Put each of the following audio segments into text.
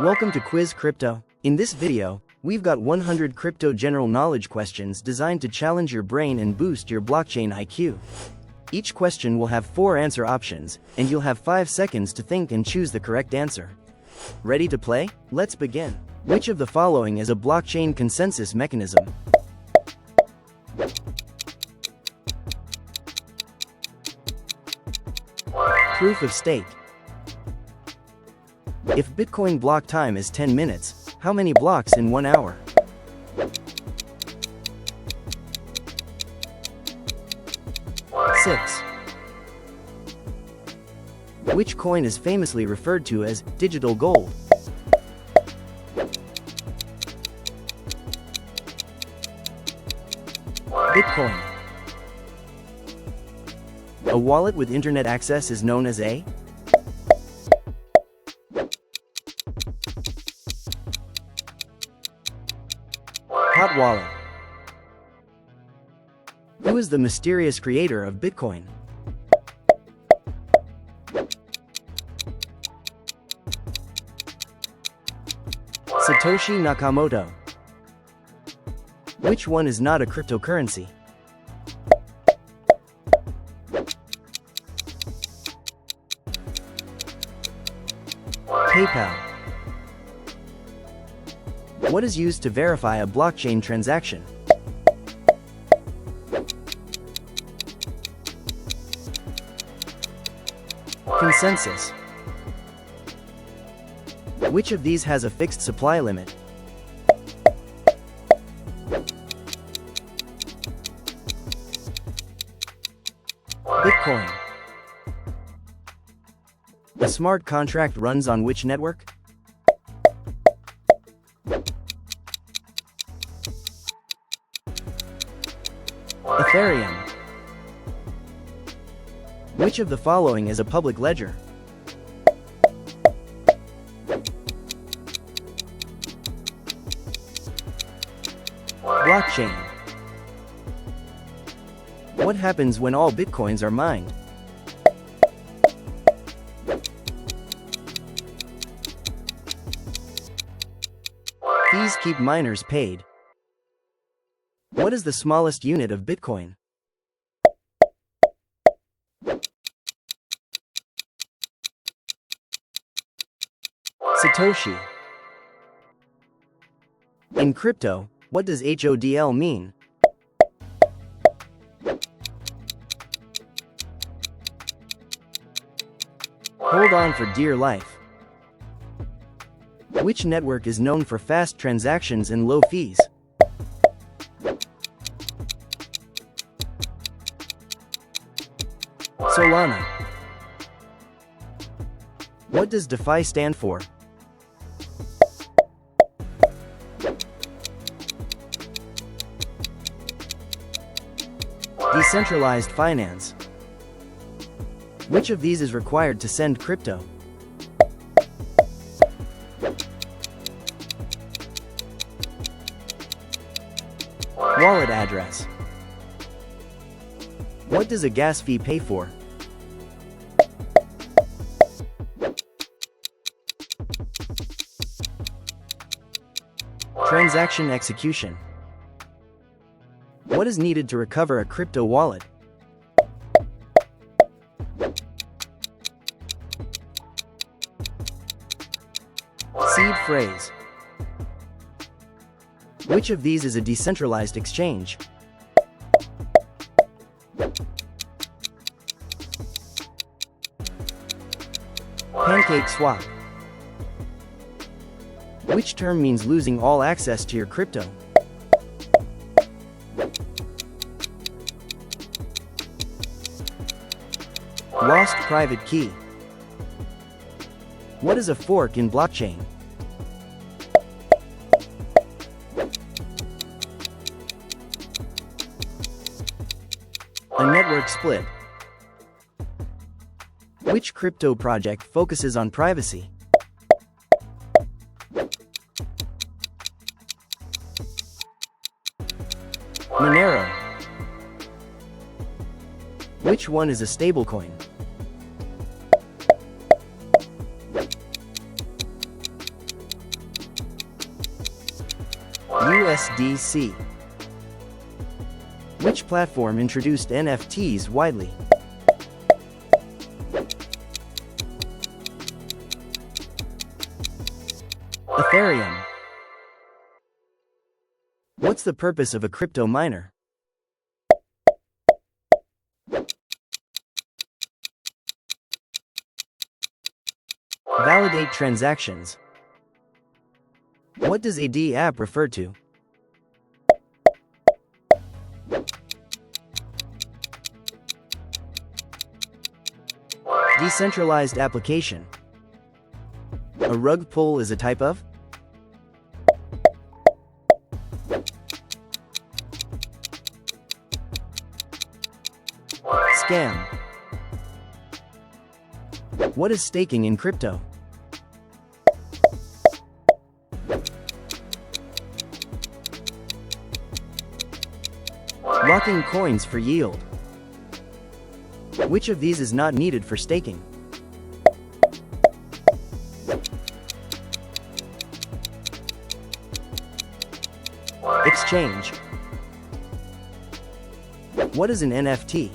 Welcome to Quiz Crypto. In this video, we've got 100 crypto general knowledge questions designed to challenge your brain and boost your blockchain IQ. Each question will have 4 answer options, and you'll have 5 seconds to think and choose the correct answer. Ready to play? Let's begin. Which of the following is a blockchain consensus mechanism? Proof of stake. If Bitcoin block time is 10 minutes, how many blocks in 1 hour? Six. Which coin is famously referred to as digital gold? Bitcoin. A wallet with internet access is known as a hot wallet. Who is the mysterious creator of Bitcoin? Satoshi Nakamoto. Which one is not a cryptocurrency? PayPal. What is used to verify a blockchain transaction? Consensus. Which of these has a fixed supply limit? Bitcoin. A smart contract runs on which network? Ethereum. Which of the following is a public ledger? Blockchain. What happens when all bitcoins are mined? Fees keep miners paid. What is the smallest unit of Bitcoin? Satoshi. In crypto, what does HODL mean? Hold on for dear life. Which network is known for fast transactions and low fees? Solana. What does DeFi stand for? Decentralized finance. Which of these is required to send crypto? Wallet address. What does a gas fee pay for? Transaction execution. What is needed to recover a crypto wallet? Seed phrase. Which of these is a decentralized exchange? Pancake swap. Which term means losing all access to your crypto? Lost private key. What is a fork in blockchain? A network split. Which crypto project focuses on privacy? Monero. Which one is a stablecoin? USDC. Which platform introduced NFTs widely? Ethereum. What's the purpose of a crypto miner? Validate transactions. What does a D app refer to? Decentralized application. A rug pull is a type of? Scam. What is staking in crypto? Locking coins for yield. Which of these is not needed for staking? Exchange. What is an NFT?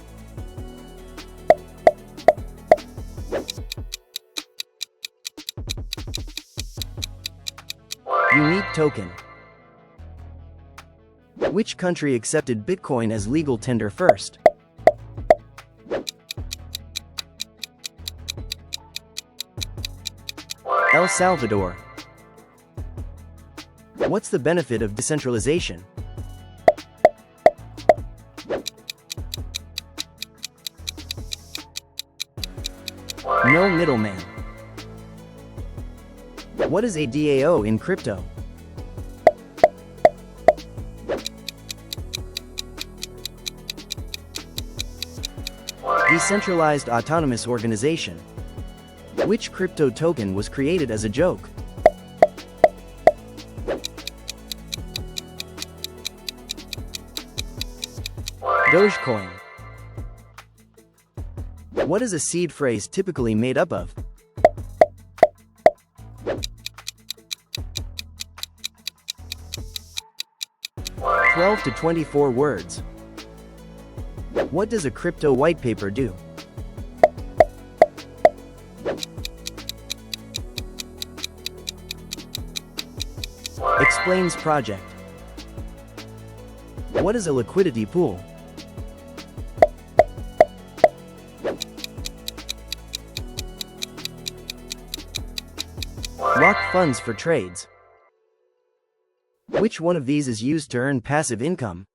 Unique token. Which country accepted Bitcoin as legal tender first? El Salvador. What's the benefit of decentralization? No middleman. What is a DAO in crypto? Decentralized autonomous organization. Which crypto token was created as a joke? Dogecoin. What is a seed phrase typically made up of? "12 to 24 words. What does a crypto white paper do? Explains project. What is a liquidity pool? Lock funds for trades. Which one of these is used to earn passive income?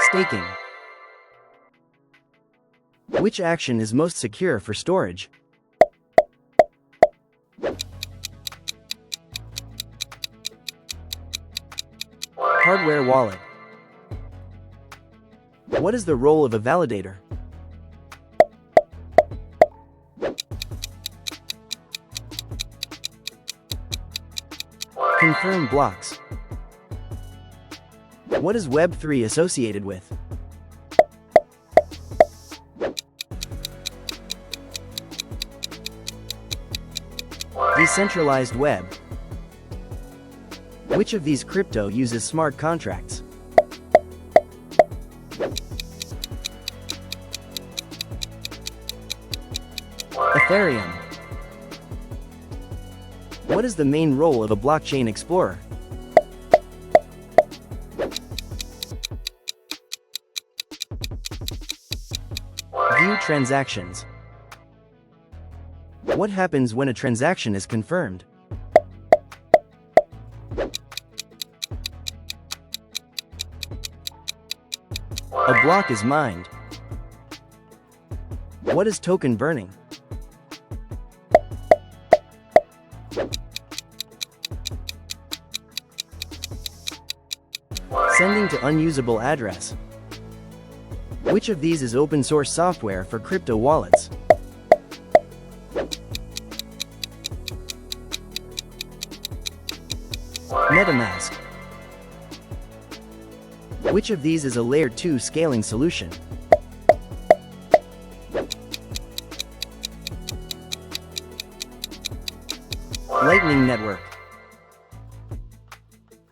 Staking. Which action is most secure for storage? Hardware wallet. What is the role of a validator? Confirm blocks. What is Web3 associated with? Decentralized web. Which of these crypto uses smart contracts? Ethereum. What is the main role of a blockchain explorer? View transactions. What happens when a transaction is confirmed? A block is mined. What is token burning? Sending to unusable address. Which of these is open source software for crypto wallets? MetaMask. Which of these is a layer 2 scaling solution? Lightning Network.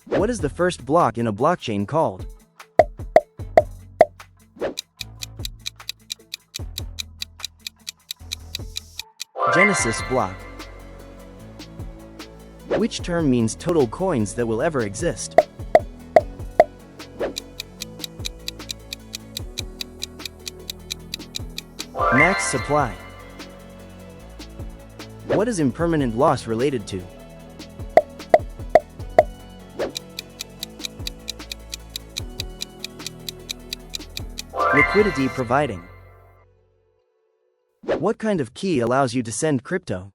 What is the first block in a blockchain called? Genesis block. Which term means total coins that will ever exist? Max supply. What is impermanent loss related to? Liquidity providing. What kind of key allows you to send crypto?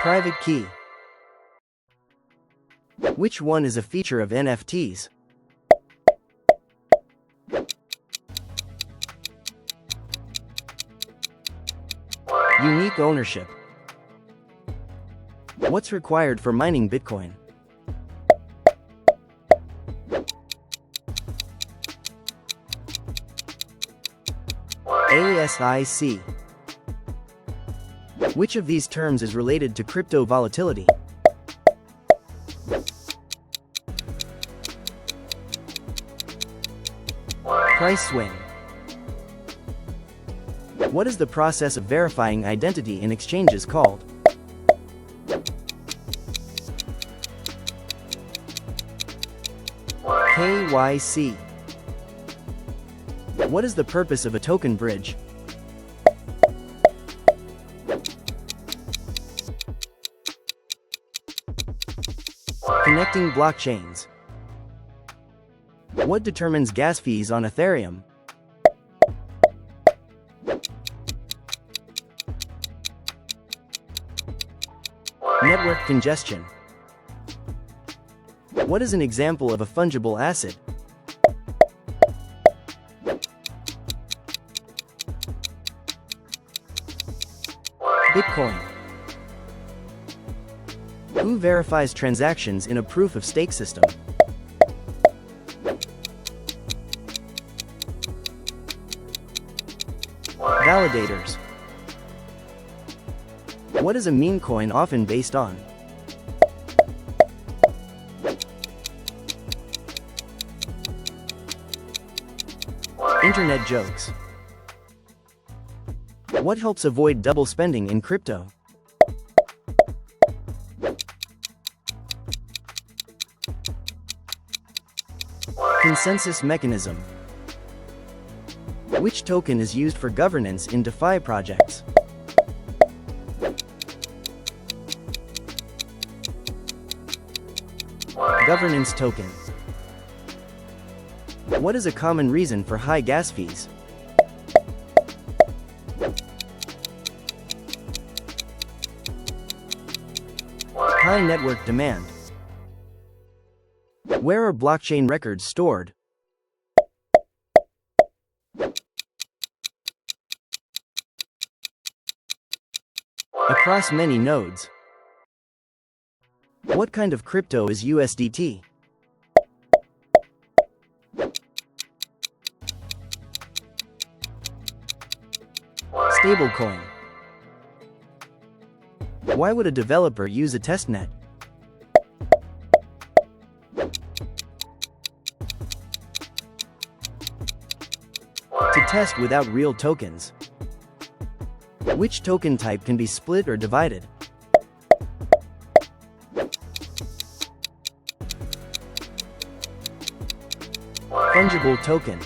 Private key. Which one is a feature of NFTs? Unique ownership. What's required for mining Bitcoin? ASIC. Which of these terms is related to crypto volatility? Price swing. What is the process of verifying identity in exchanges called? KYC. What is the purpose of a token bridge? Connecting blockchains. What determines gas fees on Ethereum? Network congestion. What is an example of a fungible asset? Bitcoin. Who verifies transactions in a proof-of-stake system? Validators. What is a meme coin often based on? Internet jokes. What helps avoid double spending in crypto? Consensus mechanism. Which token is used for governance in DeFi projects? Governance token. What is a common reason for high gas fees? High network demand. Where are blockchain records stored? Across many nodes. What kind of crypto is USDT? Stablecoin. Why would a developer use a testnet? To test without real tokens. Which token type can be split or divided? Fungible token.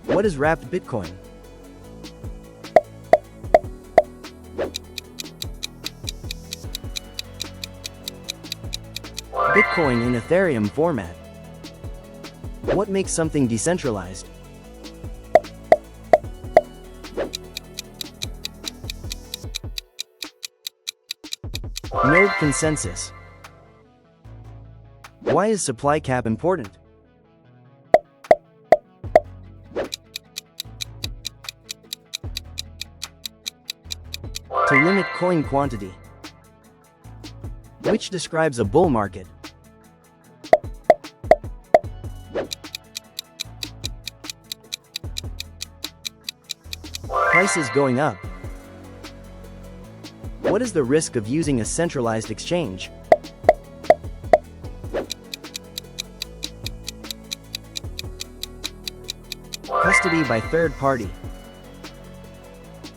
What is wrapped Bitcoin? Bitcoin in Ethereum format. What makes something decentralized? Node consensus. Why is supply cap important? To limit coin quantity. Which describes a bull market? Prices going up. What is the risk of using a centralized exchange? Custody by third party.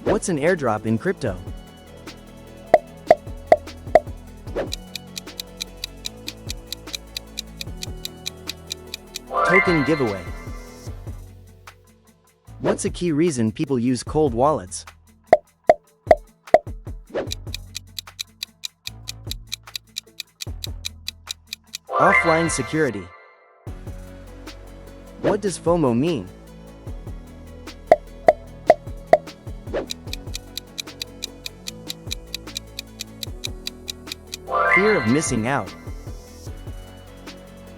What's an airdrop in crypto? Token giveaway. What's a key reason people use cold wallets? Offline security. What does FOMO mean? Fear of missing out.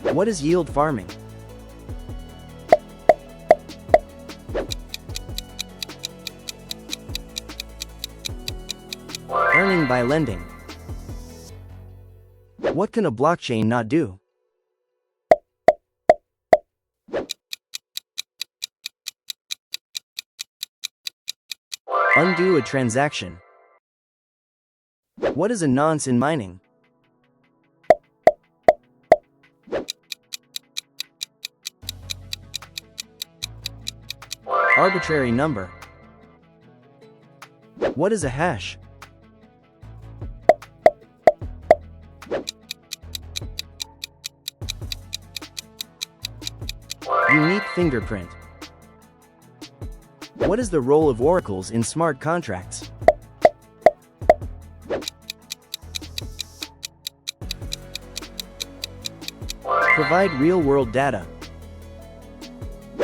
What is yield farming? Earning by lending. What can a blockchain not do? Undo a transaction. What is a nonce in mining? Arbitrary number. What is a hash? Unique fingerprint. What is the role of oracles in smart contracts? Provide real-world data.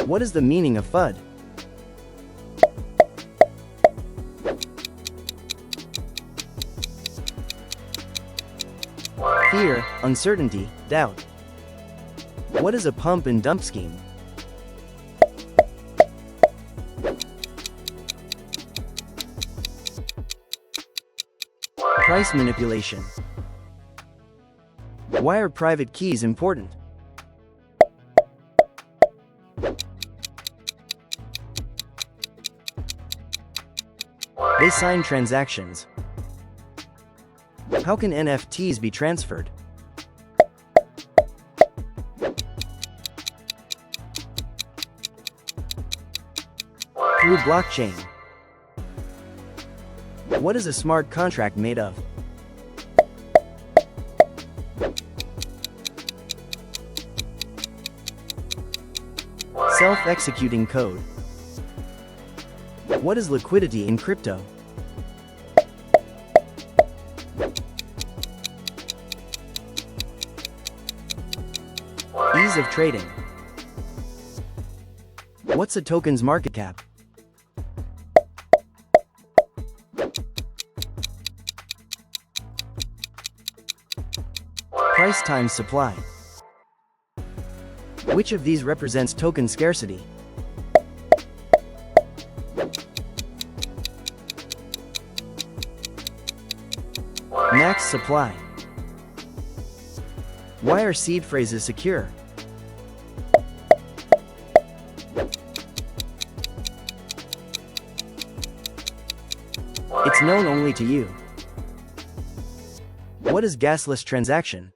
What is the meaning of FUD? Fear, uncertainty, doubt. What is a pump and dump scheme? Price manipulation. Why are private keys important? They sign transactions. How can NFTs be transferred? Through blockchain. What is a smart contract made of? Self-executing code. What is liquidity in crypto? Ease of trading. What's a token's market cap? Price times supply. Which of these represents token scarcity? Max supply. Why are seed phrases secure? It's known only to you. What is gasless transaction?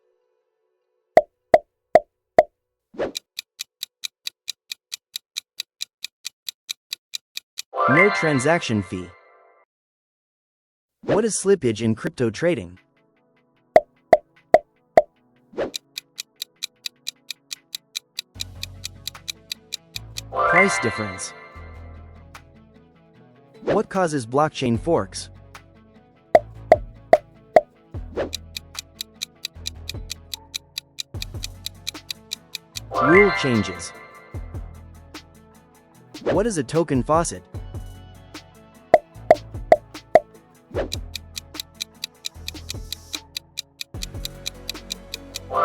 No transaction fee. What is slippage in crypto trading? Price difference. What causes blockchain forks? Rule changes. What is a token faucet?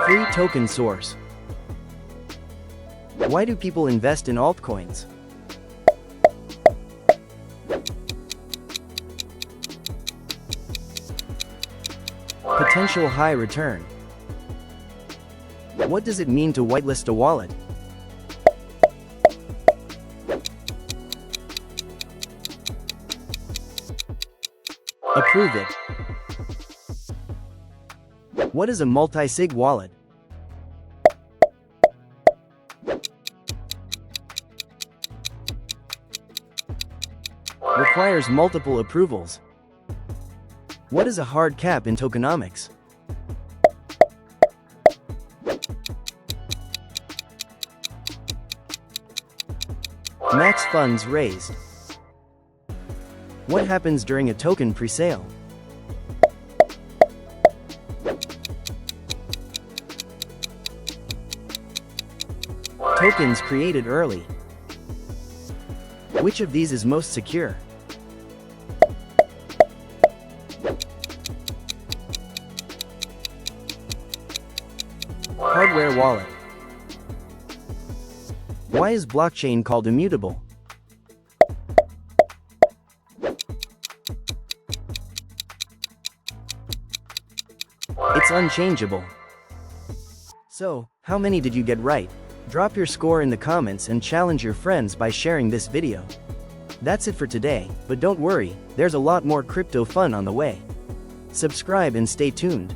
Free token source. Why do people invest in altcoins? Potential high return. What does it mean to whitelist a wallet? Approve it. What is a multi-sig wallet? Requires multiple approvals. What is a hard cap in tokenomics? Max funds raised. What happens during a token presale? Tokens created early. Which of these is most secure? Hardware wallet. Why is blockchain called immutable? It's unchangeable. So, how many did you get right? Drop your score in the comments and challenge your friends by sharing this video. That's it for today, but don't worry, there's a lot more crypto fun on the way. Subscribe and stay tuned.